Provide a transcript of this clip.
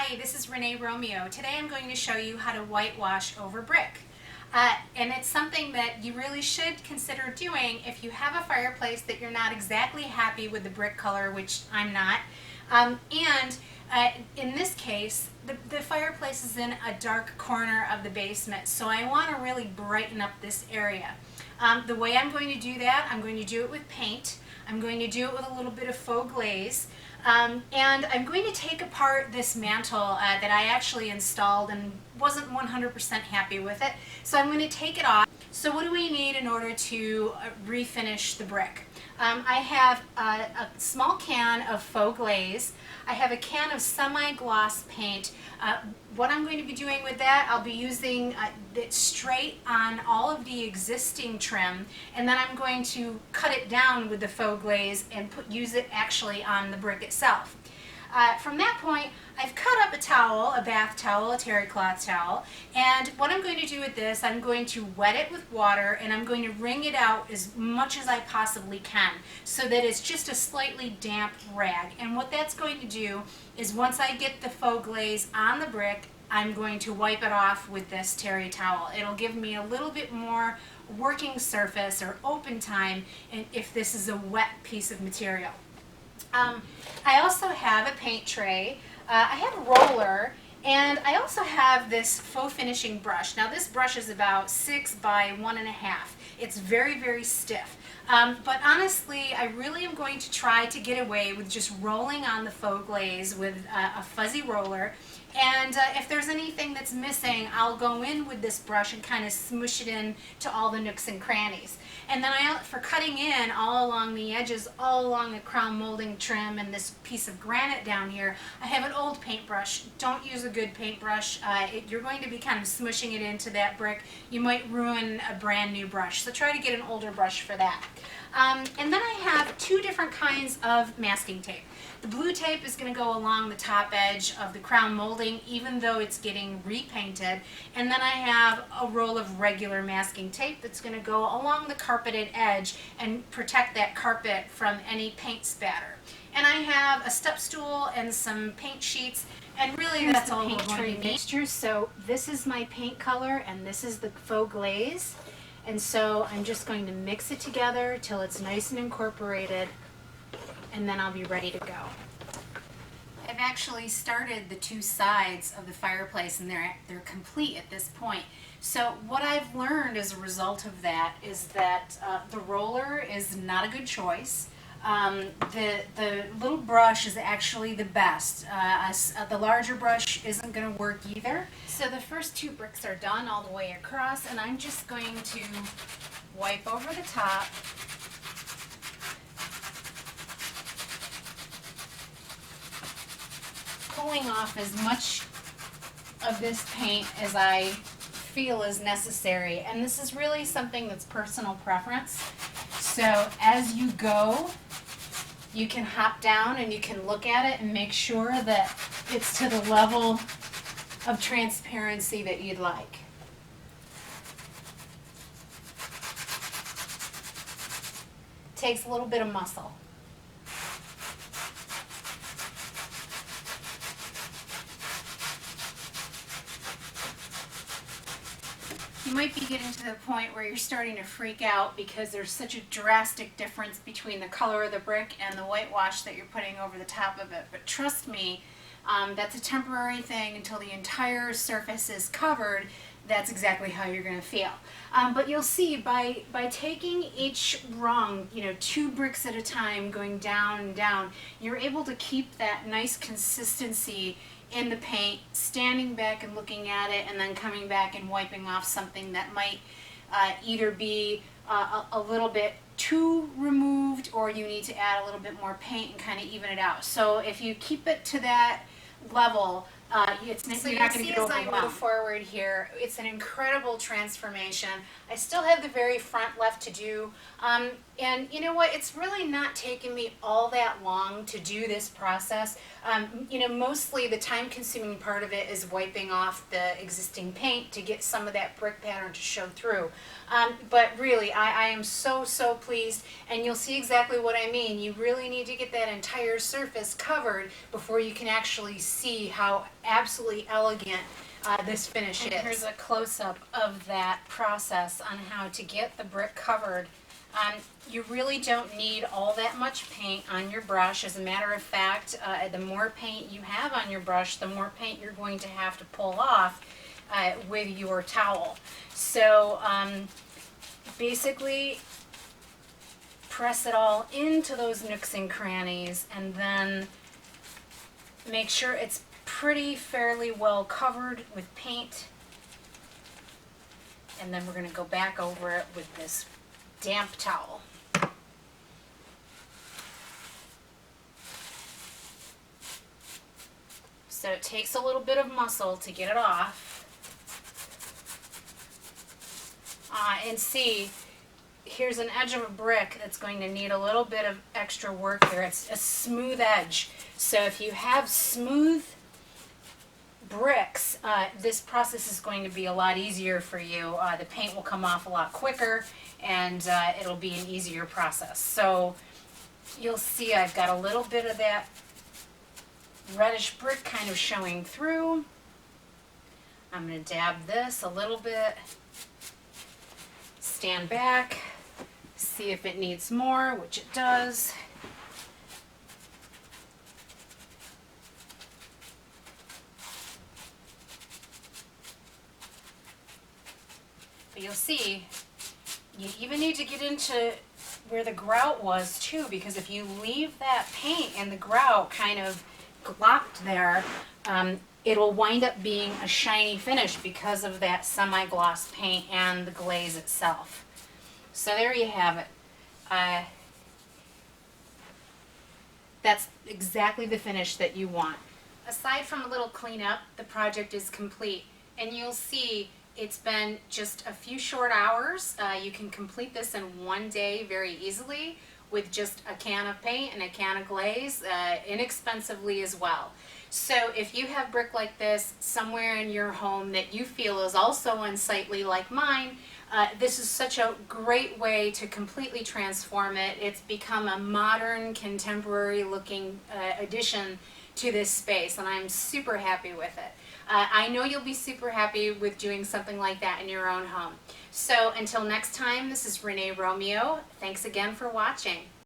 Hi, this is Renee Romeo. Today I'm going to show you how to whitewash over brick. And it's something that you really should consider doing if you have a fireplace that you're not exactly happy with the brick color, which I'm not. In this case, the fireplace is in a dark corner of the basement, so I want to really brighten up this area. The way I'm going to do that, I'm going to do it with paint. I'm going to do it with a little bit of faux glaze. And I'm going to take apart this mantle that I actually installed and wasn't 100% happy with it. So I'm going to take it off. So what do we need in order to refinish the brick? I have a small can of faux glaze. I have a can of semi-gloss paint. What I'm going to be doing with that, I'll be using it straight on all of the existing trim, and then I'm going to cut it down with the faux glaze and use it actually on the brick itself. From that point, I've cut up a towel, a bath towel, a terry cloth towel, and what I'm going to do with this, I'm going to wet it with water and I'm going to wring it out as much as I possibly can so that it's just a slightly damp rag. And what that's going to do is once I get the faux glaze on the brick, I'm going to wipe it off with this terry towel. It'll give me a little bit more working surface or open time if this is a wet piece of material. I also have a paint tray, I have a roller, and I also have this faux finishing brush. Now this brush is about 6 by 1.5. It's very, very stiff. But honestly, I really am going to try to get away with just rolling on the faux glaze with a fuzzy roller. And if there's anything that's missing, I'll go in with this brush and kind of smoosh it in to all the nooks and crannies. And then for cutting in all along the edges, all along the crown molding trim and this piece of granite down here, I have an old paintbrush. Don't use a good paintbrush. You're going to be kind of smushing it into that brick. You might ruin a brand new brush. So try to get an older brush for that. And then I have two different kinds of masking tape. The blue tape is going to go along the top edge of the crown molding even though it's getting repainted. And then I have a roll of regular masking tape that's going to go along the carpeted edge and protect that carpet from any paint spatter. And I have a step stool and some paint sheets, and really that's all we're going to need. Mixture. So this is my paint color and this is the faux glaze. And so I'm just going to mix it together till it's nice and incorporated, and then I'll be ready to go. I've actually started the two sides of the fireplace and they're complete at this point. So what I've learned as a result of that is that the roller is not a good choice. The little brush is actually the best. The larger brush isn't going to work either. So the first two bricks are done all the way across, and I'm just going to wipe over the top. Pulling off as much of this paint as I feel is necessary. And this is really something that's personal preference. So as you go, you can hop down and you can look at it and make sure that it's to the level of transparency that you'd like. Takes a little bit of muscle. You might be getting to the point where you're starting to freak out because there's such a drastic difference between the color of the brick and the whitewash that you're putting over the top of it. But trust me, that's a temporary thing until the entire surface is covered. That's exactly how you're going to feel. But you'll see by taking each rung, 2 bricks at a time, going down and down, you're able to keep that nice consistency in the paint, standing back and looking at it, and then coming back and wiping off something that might either be a little bit too removed, or you need to add a little bit more paint and kind of even it out. So if you keep it to that level, you're not going to get overwhelmed. As I move forward here, it's an incredible transformation. I still have the very front left to do, and you know what? It's really not taken me all that long to do this process. Mostly the time-consuming part of it is wiping off the existing paint to get some of that brick pattern to show through. But really, I am so pleased, and you'll see exactly what I mean. You really need to get that entire surface covered before you can actually see how absolutely elegant this finish is. Here's a close-up of that process on how to get the brick covered. You really don't need all that much paint on your brush. As a matter of fact, the more paint you have on your brush, the more paint you're going to have to pull off with your towel. So basically, press it all into those nooks and crannies, and then make sure it's pretty fairly well covered with paint. And then we're going to go back over it with this damp towel. So it takes a little bit of muscle to get it off. And see, here's an edge of a brick that's going to need a little bit of extra work here. It's a smooth edge. So if you have smooth bricks, this process is going to be a lot easier for you. The paint will come off a lot quicker, and it'll be an easier process. So you'll see I've got a little bit of that reddish brick kind of showing through. I'm going to dab this a little bit, stand back, see if it needs more, which it does. But you'll see, you even need to get into where the grout was too, because if you leave that paint and the grout kind of glopped there, it'll wind up being a shiny finish because of that semi-gloss paint and the glaze itself. So there you have it. That's exactly the finish that you want. Aside from a little cleanup, the project is complete, and you'll see it's been just a few short hours. You can complete this in one day very easily with just a can of paint and a can of glaze, inexpensively as well. So if you have brick like this somewhere in your home that you feel is also unsightly like mine, this is such a great way to completely transform it. It's become a modern, contemporary looking addition to this space, and I'm super happy with it. I know you'll be super happy with doing something like that in your own home. So until next time, this is Renee Romeo. Thanks again for watching.